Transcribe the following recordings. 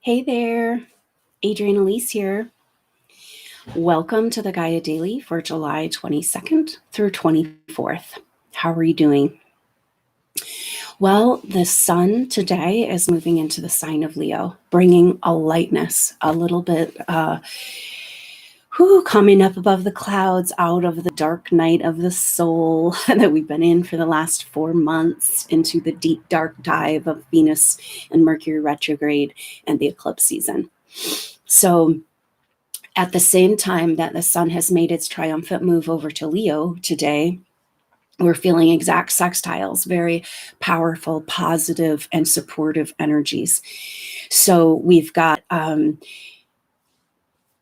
Hey there, Adrienne Elise here. Welcome to the GAIA Daily for July 22nd through 24th. How are you doing? Well, the sun today is moving into the sign of Leo, bringing a lightness, a little bit coming up above the clouds out of the dark night of the soul that we've been in for the last 4 months into the deep, dark dive of Venus and Mercury retrograde and the eclipse season. So at the same time that the sun has made its triumphant move over to Leo today, we're feeling exact sextiles, very powerful, positive, and supportive energies. So we've got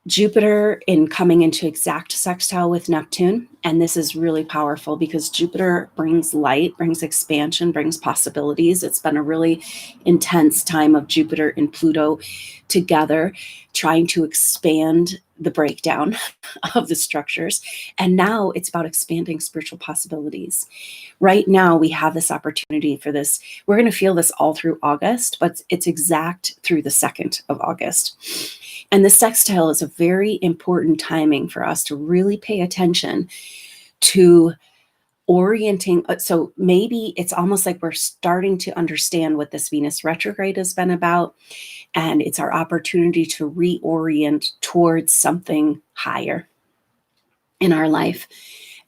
Jupiter coming into exact sextile with Neptune. And this is really powerful because Jupiter brings light, brings expansion, brings possibilities. It's been a really intense time of Jupiter and Pluto together, trying to expand the breakdown of the structures. And now it's about expanding spiritual possibilities. Right now, we have this opportunity for this. We're going to feel this all through August, but it's exact through the 2nd of August. And the sextile is a very important timing for us to really pay attention to orienting. So maybe it's almost like we're starting to understand what this Venus retrograde has been about. And it's our opportunity to reorient towards something higher in our life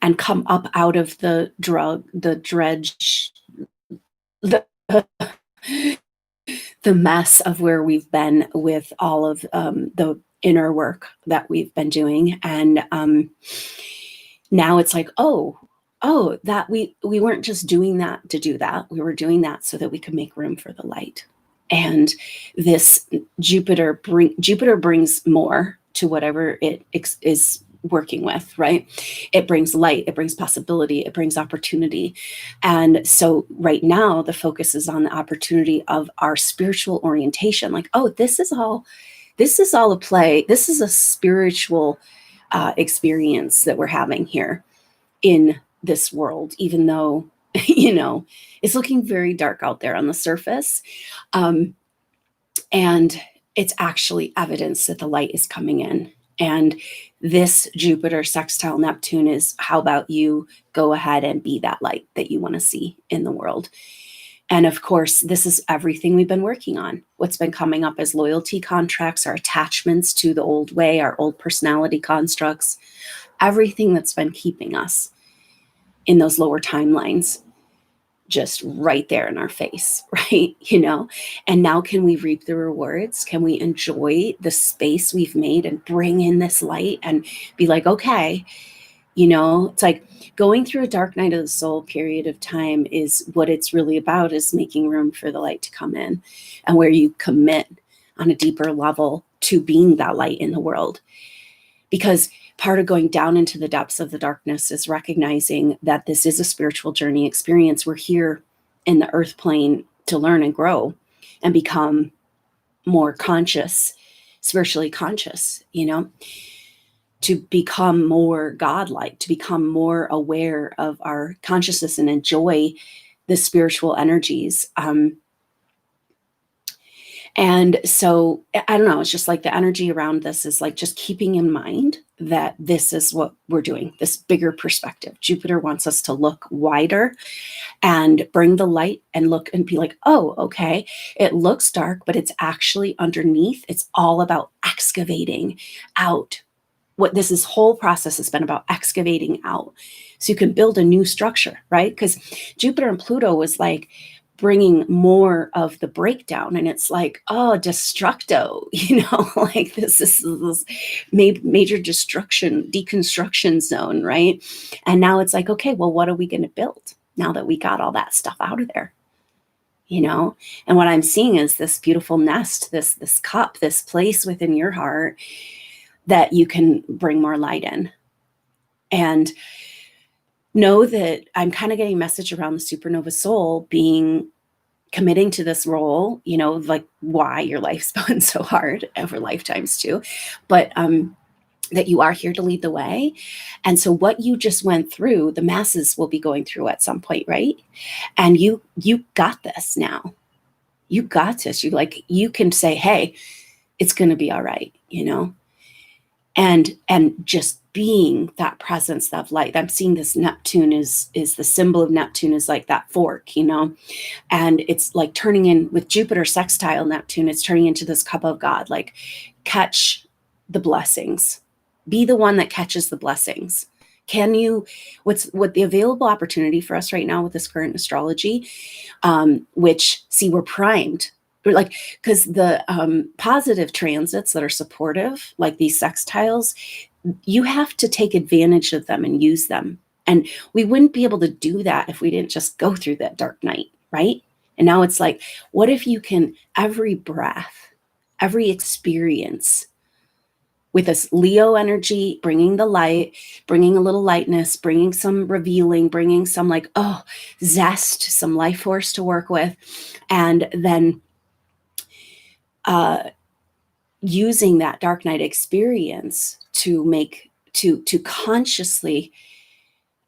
and come up out of the dredge, the mess of where we've been with all of the inner work that we've been doing. And now it's like, that we weren't just doing that to do that. We were doing that so that we could make room for the light. And this Jupiter brings more to whatever it is working with, right? It brings light, it brings possibility, it brings opportunity. And so right now the focus is on the opportunity of our spiritual orientation. Like, this is all a play. This is a spiritual experience that we're having here in this world, even though, it's looking very dark out there on the surface. And it's actually evidence that the light is coming in. And this Jupiter sextile Neptune is, how about you go ahead and be that light that you want to see in the world? And of course, this is everything we've been working on. What's been coming up as loyalty contracts, our attachments to the old way, our old personality constructs, everything that's been keeping us in those lower timelines, just right there in our face, right? And now can we reap the rewards? Can we enjoy the space we've made and bring in this light and be like, okay, it's like going through a dark night of the soul period of time is what it's really about, is making room for the light to come in, and where you commit on a deeper level to being that light in the world. Because part of going down into the depths of the darkness is recognizing that this is a spiritual journey experience. We're here in the earth plane to learn and grow and become more conscious, spiritually conscious, to become more godlike, to become more aware of our consciousness and enjoy the spiritual energies. And so, I don't know, it's just like the energy around this is like just keeping in mind that this is what we're doing, this bigger perspective. Jupiter wants us to look wider and bring the light and look and be like, okay, it looks dark, but it's actually underneath. It's all about excavating out. What this whole process has been about, excavating out so you can build a new structure, right? Because Jupiter and Pluto was like bringing more of the breakdown, and it's like, destructo, like this is this major deconstruction zone, right? And now it's like, okay, well, what are we going to build now that we got all that stuff out of there? And what I'm seeing is this beautiful nest, this cup, this place within your heart that you can bring more light in. And know that I'm kind of getting a message around the supernova soul committing to this role, like why your life's been so hard over lifetimes too, but that you are here to lead the way. And so what you just went through, the masses will be going through at some point, right? And you got this now. You got this. You can say, hey, it's going to be all right, you know? And just being that presence of light. I'm seeing this Neptune is the symbol of Neptune is like that fork, you know? And it's like turning in with Jupiter sextile Neptune, it's turning into this cup of God, like catch the blessings, be the one that catches the blessings. Can you, what the available opportunity for us right now with this current astrology, which see, we're primed. We're like, because the positive transits that are supportive, like these sextiles, you have to take advantage of them and use them. And we wouldn't be able to do that if we didn't just go through that dark night, right? And now it's like, what if you can, every breath, every experience, with this Leo energy, bringing the light, bringing a little lightness, bringing some revealing, bringing some like, oh, zest, some life force to work with. And then using that dark night experience to make, to consciously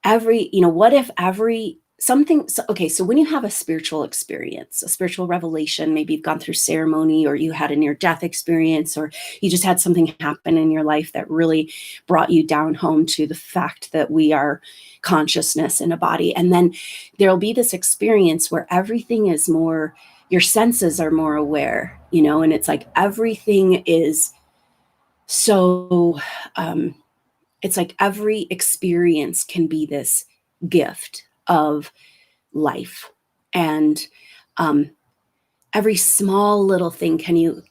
every, you know, what if every something, so, okay, so when you have a spiritual experience, a spiritual revelation, maybe you've gone through ceremony, or you had a near-death experience, or you just had something happen in your life that really brought you down home to the fact that we are consciousness in a body. And then there'll be this experience where everything is more, your senses are more aware, you know, and it's like everything is so, it's like every experience can be this gift of life. And every small little thing, can you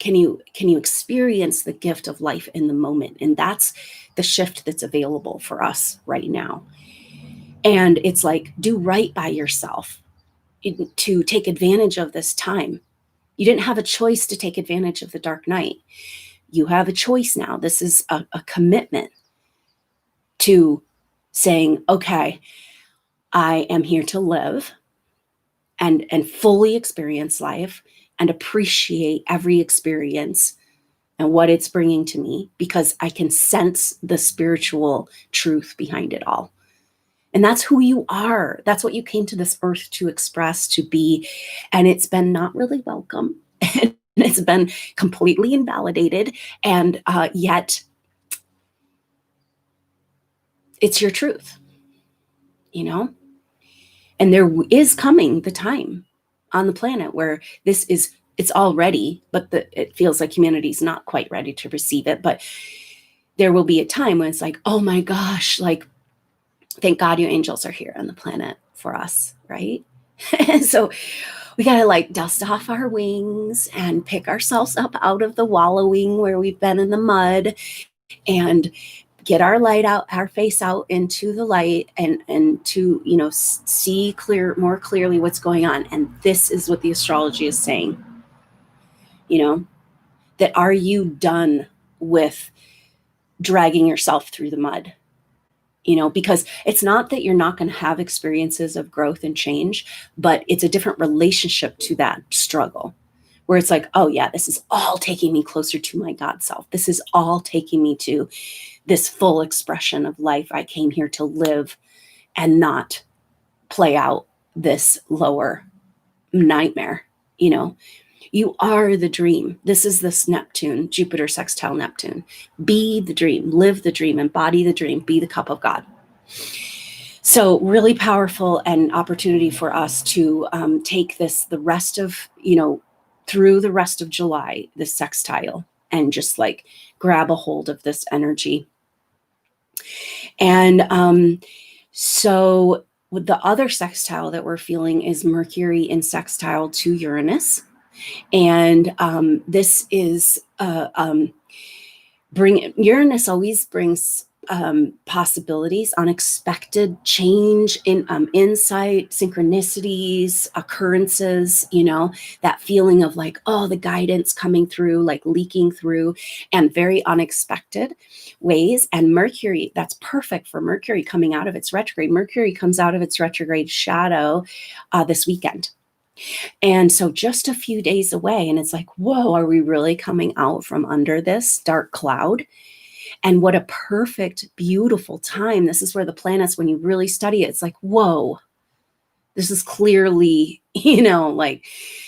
experience the gift of life in the moment? And that's the shift that's available for us right now. And it's like, do right by yourself to take advantage of this time. You didn't have a choice to take advantage of the dark night. You have a choice now. This is a commitment to saying, okay, I am here to live and fully experience life and appreciate every experience and what it's bringing to me, because I can sense the spiritual truth behind it all. And that's who you are. That's what you came to this earth to express, to be. And it's been not really welcome. And it's been completely invalidated. And yet it's your truth, you know? And there is coming the time on the planet where this is, it's all ready, but it feels like humanity's not quite ready to receive it. But there will be a time when it's like, oh my gosh, like, thank God you angels are here on the planet for us, right? And so we got to like dust off our wings and pick ourselves up out of the wallowing where we've been in the mud, and get our light out, our face out into the light, and to, you know, see more clearly what's going on. And this is what the astrology is saying, you know, that are you done with dragging yourself through the mud? You know, because it's not that you're not going to have experiences of growth and change, but it's a different relationship to that struggle, where it's like, oh yeah, this is all taking me closer to my God self. This is all taking me to this full expression of life. I came here to live and not play out this lower nightmare. You know, you are the dream. This is this Neptune, Jupiter sextile Neptune. Be the dream, live the dream, embody the dream, be the cup of God. So really powerful and opportunity for us to take this, the rest of, you know, through the rest of July, this sextile, and just like grab a hold of this energy. And so the other sextile that we're feeling is Mercury in sextile to Uranus. And this is Uranus always brings possibilities, unexpected change in insight, synchronicities, occurrences, you know, that feeling of like, oh, the guidance coming through, like leaking through, and very unexpected ways. And Mercury, that's perfect for Mercury coming out of its retrograde. Mercury comes out of its retrograde shadow this weekend. And so just a few days away, and it's like, whoa, are we really coming out from under this dark cloud? And what a perfect, beautiful time. This is where the planets, when you really study it, it's like, whoa, this is clearly, you know, like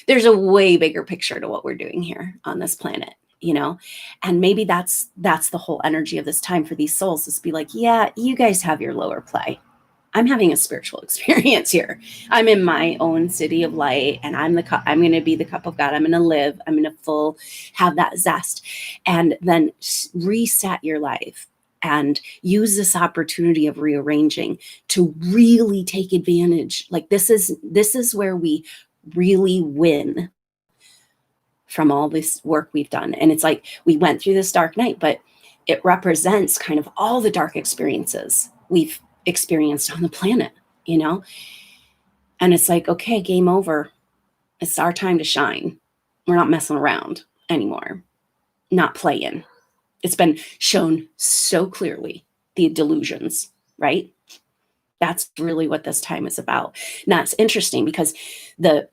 there's a way bigger picture to what we're doing here on this planet. you know? And maybe that's the whole energy of this time for these souls, is be like, yeah, you guys have your lower play. I'm having a spiritual experience here. I'm in my own city of light, and I'm going to be the cup of God. I'm going to live. I'm going to have that zest, and then reset your life and use this opportunity of rearranging to really take advantage. Like this is where we really win from all this work we've done. And it's like we went through this dark night, but it represents kind of all the dark experiences we've experienced on the planet, you know? And it's like, okay, game over. It's our time to shine. We're not messing around anymore, not playing. It's been shown so clearly, the delusions, right? That's really what this time is about. Now, it's interesting because the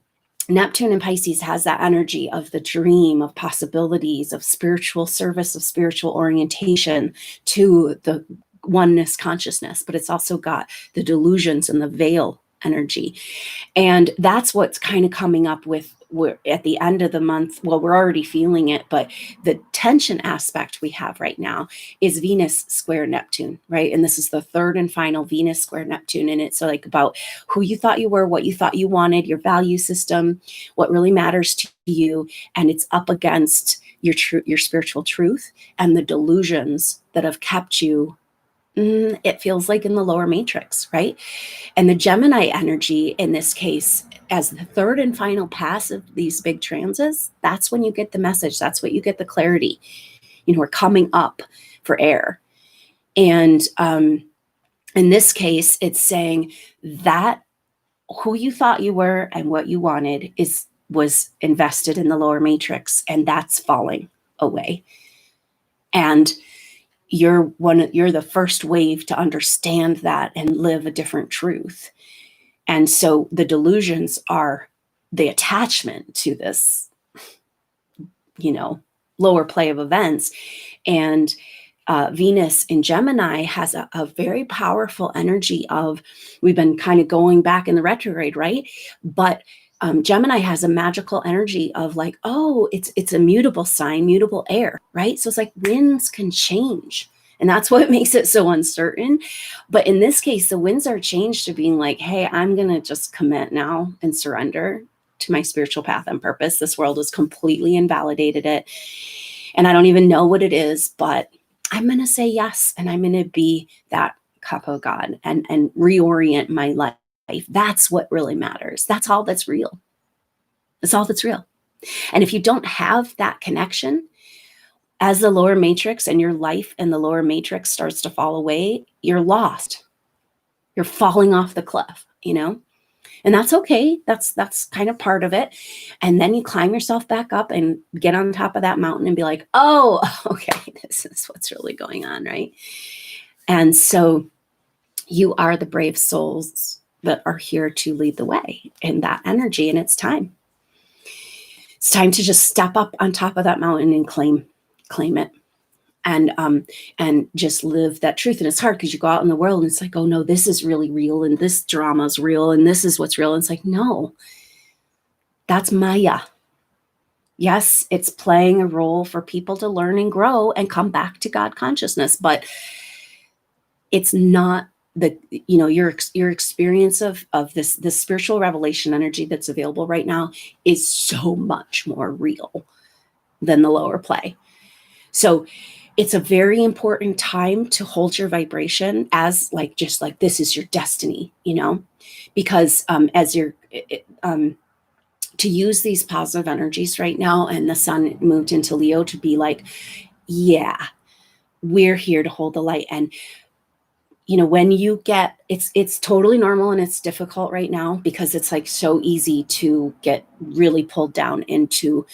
Neptune in Pisces has that energy of the dream, of possibilities, of spiritual service, of spiritual orientation to the oneness consciousness, but it's also got the delusions and the veil energy. And that's what's kind of coming up with. We're at the end of the month. Well, we're already feeling it, but the tension aspect we have right now is Venus square Neptune, right? And this is the third and final Venus square Neptune. And it's like about who you thought you were, what you thought you wanted, your value system, what really matters to you. And it's up against your spiritual truth and the delusions that have kept you, it feels like, in the lower matrix, right? And the Gemini energy in this case, as the third and final pass of these big transits, that's when you get the message. That's what you get the clarity. We're coming up for air. And in this case, it's saying that who you thought you were and what you wanted was invested in the lower matrix, and that's falling away. And you're the first wave to understand that and live a different truth. And so the delusions are the attachment to this, lower play of events. And Venus in Gemini has a very powerful energy of, we've been kind of going back in the retrograde, right? But Gemini has a magical energy of like, oh, it's a mutable sign, mutable air, right? So it's like winds can change. And that's what makes it so uncertain. But in this case, the winds are changed to being like, hey, I'm going to just commit now and surrender to my spiritual path and purpose. This world has completely invalidated it. And I don't even know what it is, but I'm going to say yes. And I'm going to be that cup of God and reorient my life. That's what really matters. That's all that's real. That's all that's real. And if you don't have that connection, as the lower matrix and your life in the lower matrix starts to fall away, you're lost. You're falling off the cliff, and that's okay. That's kind of part of it. And then you climb yourself back up and get on top of that mountain and be like, oh, okay, this is what's really going on, right? And so you are the brave souls that are here to lead the way in that energy, and it's time. It's time to just step up on top of that mountain and claim it, and just live that truth. And it's hard because you go out in the world and it's like, oh no, this is really real, and this drama is real, and this is what's real. And it's like, no, that's Maya. Yes, it's playing a role for people to learn and grow and come back to God consciousness, but it's not your experience of this spiritual revelation energy that's available right now is so much more real than the lower play. So it's a very important time to hold your vibration as just like this is your destiny, because as you're to use these positive energies right now, and the sun moved into Leo to be like, yeah, we're here to hold the light. And when you get, it's totally normal, and it's difficult right now because it's like so easy to get really pulled down into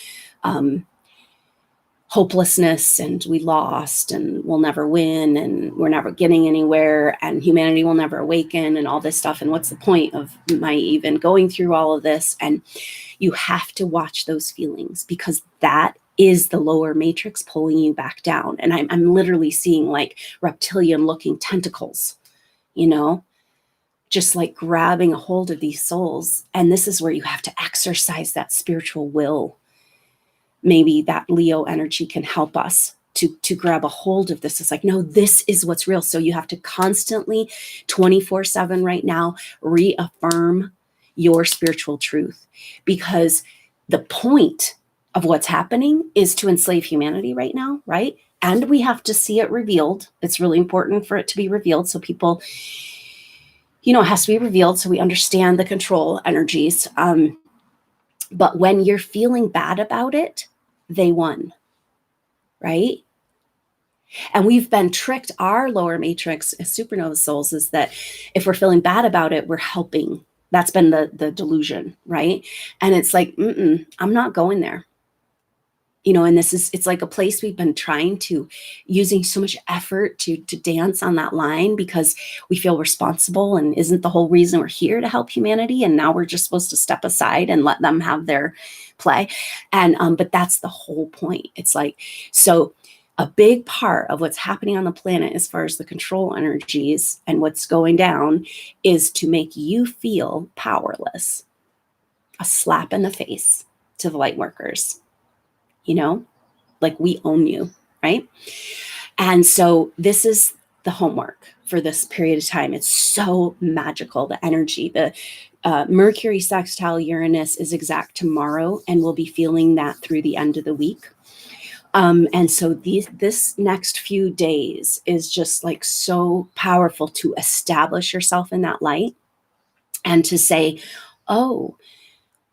hopelessness, and we lost, and we'll never win, and we're never getting anywhere, and humanity will never awaken, and all this stuff. And what's the point of my even going through all of this? And you have to watch those feelings, because that is the lower matrix pulling you back down. And I'm literally seeing like reptilian looking tentacles, just like grabbing a hold of these souls. And this is where you have to exercise that spiritual will maybe that Leo energy can help us to grab a hold of this. It's like, no, this is what's real. So you have to constantly 24/7 right now reaffirm your spiritual truth, because the point of what's happening is to enslave humanity right now, right? And we have to see it revealed. It's really important for it to be revealed, so people, it has to be revealed so we understand the control energies. But when you're feeling bad about it, they won, right? And we've been tricked. Our lower matrix as supernova souls is that if we're feeling bad about it, we're helping. That's been the delusion, right? And it's like, I'm not going there. And it's like a place we've been using so much effort to dance on that line because we feel responsible, and isn't the whole reason we're here to help humanity? And now we're just supposed to step aside and let them have their play. And, but that's the whole point. It's like, so a big part of what's happening on the planet as far as the control energies and what's going down is to make you feel powerless. A slap in the face to the light workers. Like we own you, right? And so this is the homework for this period of time. It's so magical, the energy. The Mercury sextile Uranus is exact tomorrow, and we'll be feeling that through the end of the week. And so this next few days is just like so powerful to establish yourself in that light and to say, oh,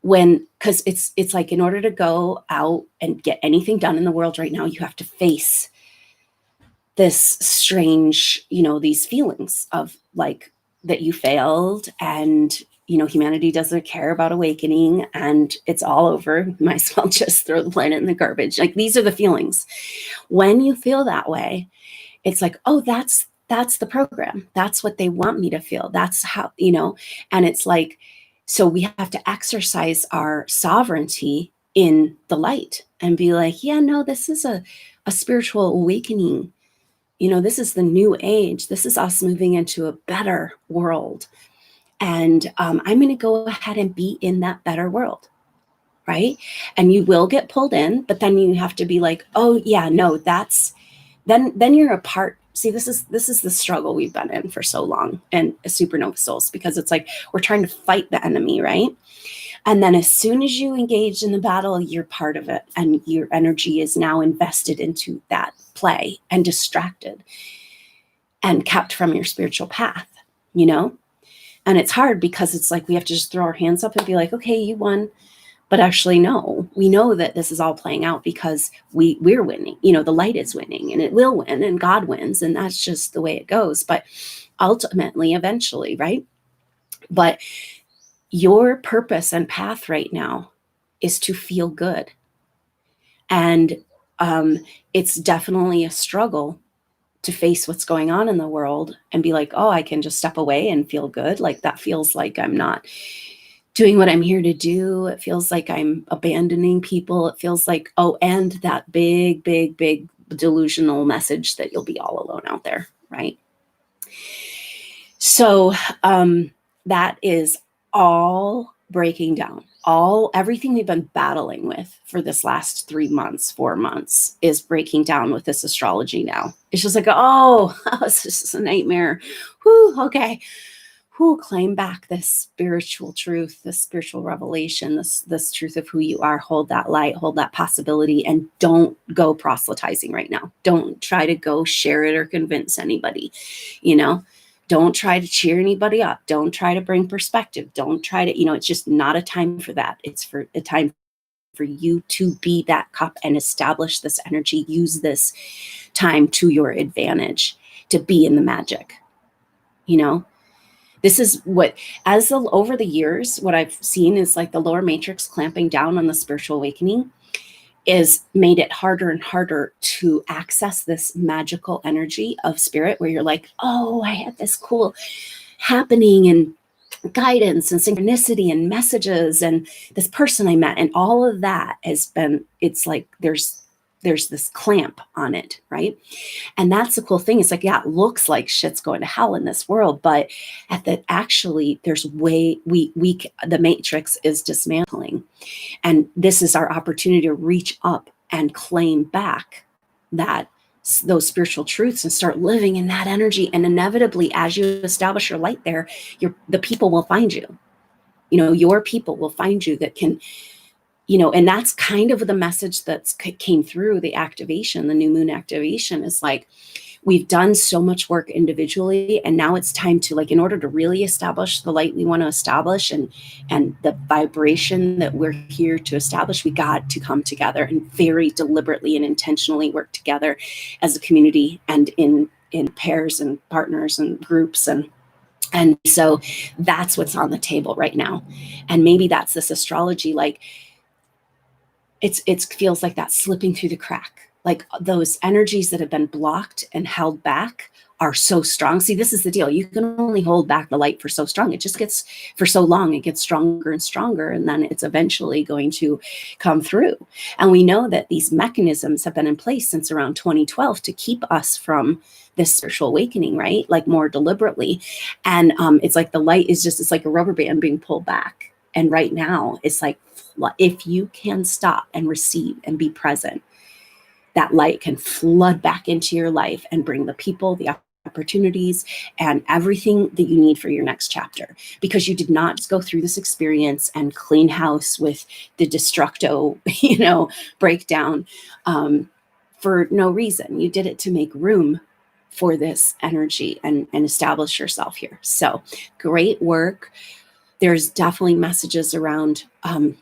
because it's like, in order to go out and get anything done in the world right now, you have to face this strange, these feelings of like that you failed, and humanity doesn't care about awakening, and it's all over. You might as well just throw the planet in the garbage. Like, these are the feelings. When you feel that way, it's like, oh, that's the program. That's what they want me to feel. That's how, and it's like, so we have to exercise our sovereignty in the light and be like, yeah, no, this is a spiritual awakening. This is the new age. This is us moving into a better world. And I'm going to go ahead and be in that better world, right? And you will get pulled in, but then you have to be like, oh, yeah, no, then you're a part. See, this is the struggle we've been in for so long, and supernova souls, because it's like we're trying to fight the enemy, right? And then as soon as you engage in the battle, you're part of it, and your energy is now invested into that play and distracted and kept from your spiritual path, And it's hard because it's like we have to just throw our hands up and be like, okay, you won. But actually, no, we know that this is all playing out because we're winning. The light is winning, and it will win, and God wins, and that's just the way it goes. But ultimately, eventually, right? But your purpose and path right now is to feel good. And it's definitely a struggle to face what's going on in the world and be like, oh, I can just step away and feel good. Like, that feels like I'm not doing what I'm here to do. It feels like I'm abandoning people. It feels like, oh, and that big, big, big delusional message that you'll be all alone out there, right? So that is all breaking down. Everything we've been battling with for this last 3 months, 4 months is breaking down with this astrology now. It's just like, oh, this is a nightmare. Whew, okay. Claim back this spiritual truth, this spiritual revelation, this truth of who you are. Hold that light, hold that possibility, and don't go proselytizing right now. Don't try to go share it or convince anybody, Don't try to cheer anybody up. Don't try to bring perspective. Don't try to, it's just not a time for that. It's for a time for you to be that cup and establish this energy. Use this time to your advantage to be in the magic, This is what, over the years, what I've seen is like the lower matrix clamping down on the spiritual awakening is made it harder and harder to access this magical energy of spirit, where you're like, oh, I had this cool happening and guidance and synchronicity and messages and this person I met, and all of that has been, it's like there's there's this clamp on it, right? And that's the cool thing. It's like, yeah, it looks like shit's going to hell in this world, but actually there's the matrix is dismantling. And this is our opportunity to reach up and claim back those spiritual truths and start living in that energy. And inevitably, as you establish your light there, the people will find you. Your people will find you that can, and that's kind of the message that came through the activation, the new moon activation, is like, we've done so much work individually, and now it's time to, like, in order to really establish the light we want to establish and the vibration that we're here to establish, we got to come together and very deliberately and intentionally work together as a community and in pairs and partners and groups. And so that's what's on the table right now. And maybe that's this astrology, like, it feels like that slipping through the crack. Like those energies that have been blocked and held back are so strong. See, this is the deal. You can only hold back the light for so strong. It just gets, for so long, it gets stronger and stronger, and then it's eventually going to come through. And we know that these mechanisms have been in place since around 2012 to keep us from this spiritual awakening, right? Like more deliberately. And it's like the light is just, it's like a rubber band being pulled back. And right now it's like, if you can stop and receive and be present, that light can flood back into your life and bring the people, the opportunities, and everything that you need for your next chapter. Because you did not just go through this experience and clean house with the destructo, breakdown for no reason. You did it to make room for this energy and establish yourself here. So great work. There's definitely messages around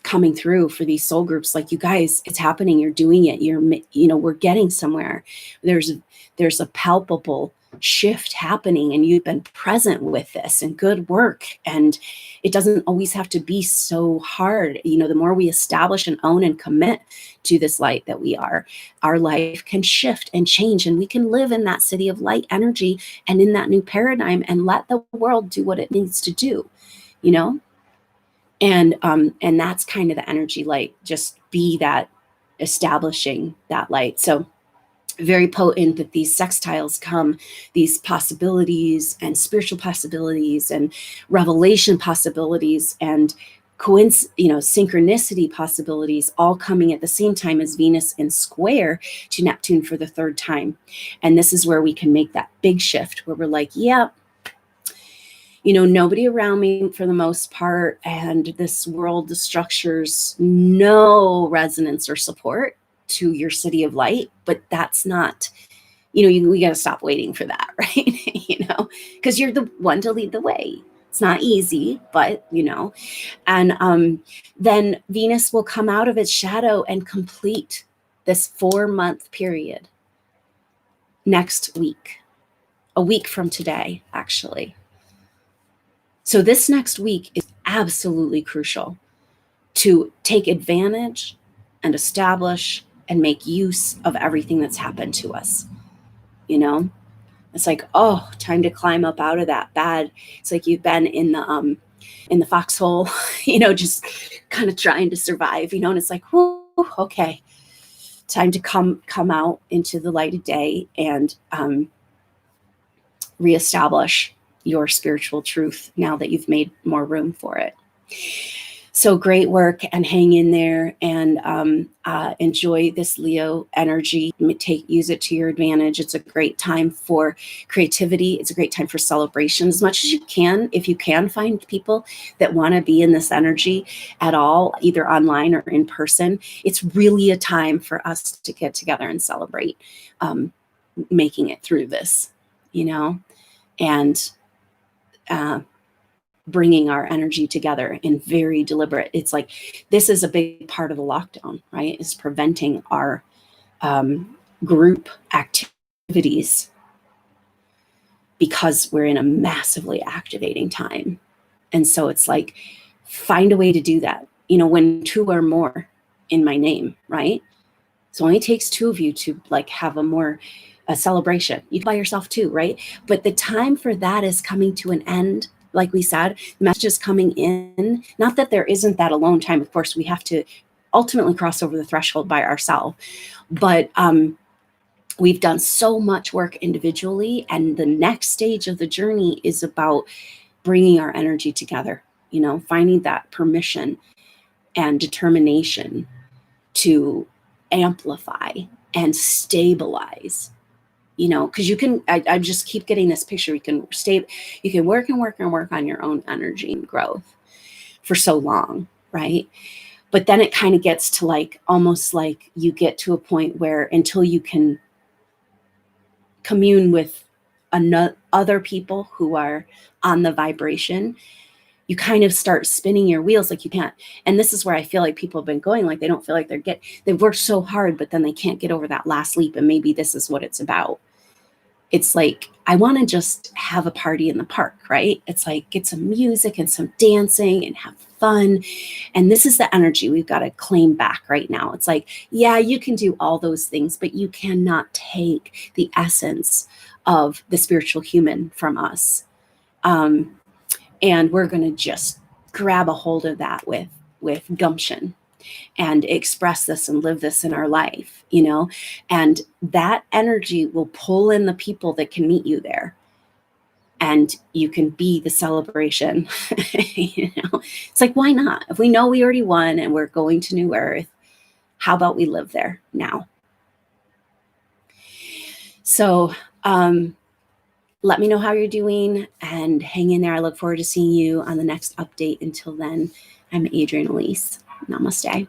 coming through for these soul groups. Like, you guys, it's happening. You're doing it. We're getting somewhere. There's a palpable shift happening, and you've been present with this, and good work. And it doesn't always have to be so hard. The more we establish and own and commit to this light that we are, our life can shift and change, and we can live in that city of light energy and in that new paradigm and let the world do what it needs to do. And that's kind of the energy, like, just be that establishing that light. So very potent that these sextiles come, these possibilities and spiritual possibilities and revelation possibilities and synchronicity possibilities, all coming at the same time as Venus in square to Neptune for the third time. And this is where we can make that big shift where we're like, yeah, nobody around me for the most part, and this world, the structures, no resonance or support to your city of light. But that's not, we got to stop waiting for that, right? Because you're the one to lead the way. It's not easy, but, and then Venus will come out of its shadow and complete this 4-month period next week, a week from today, actually. So this next week is absolutely crucial to take advantage and establish and make use of everything that's happened to us. It's like, oh, time to climb up out of that bad. It's like you've been in the foxhole, just kind of trying to survive, and it's like, whoo, okay, time to come out into the light of day and reestablish your spiritual truth now that you've made more room for it. So great work, and hang in there, and enjoy this Leo energy. Use it to your advantage. It's a great time for creativity. It's a great time for celebration, as much as you can. If you can find people that want to be in this energy at all, either online or in person, it's really a time for us to get together and celebrate making it through this, and bringing our energy together in very deliberate. It's like, this is a big part of the lockdown, right? Is preventing our group activities, because we're in a massively activating time. And so it's like, find a way to do that. When two or more in my name, right? So it only takes two of you to have a celebration. You can by yourself too, right? But the time for that is coming to an end. Like we said, messages coming in. Not that there isn't that alone time. Of course, we have to ultimately cross over the threshold by ourselves. But we've done so much work individually, and the next stage of the journey is about bringing our energy together, finding that permission and determination to amplify and stabilize, because I just keep getting this picture. You can work and work and work on your own energy and growth for so long, right? But then it kind of gets to like, almost like you get to a point where until you can commune with other people who are on the vibration, you kind of start spinning your wheels like you can't. And this is where I feel like people have been going, like they don't feel like they've worked so hard, but then they can't get over that last leap. And maybe this is what it's about. It's like, I want to just have a party in the park, right? It's like, get some music and some dancing and have fun. And this is the energy we've got to claim back right now. It's like, yeah, you can do all those things, but you cannot take the essence of the spiritual human from us. And we're going to just grab a hold of that with gumption and express this and live this in our life, and that energy will pull in the people that can meet you there. And you can be the celebration. It's like, why not? If we know we already won and we're going to New Earth, how about we live there now? So, let me know how you're doing and hang in there. I look forward to seeing you on the next update. Until then, I'm Adrienne Elise. Namaste.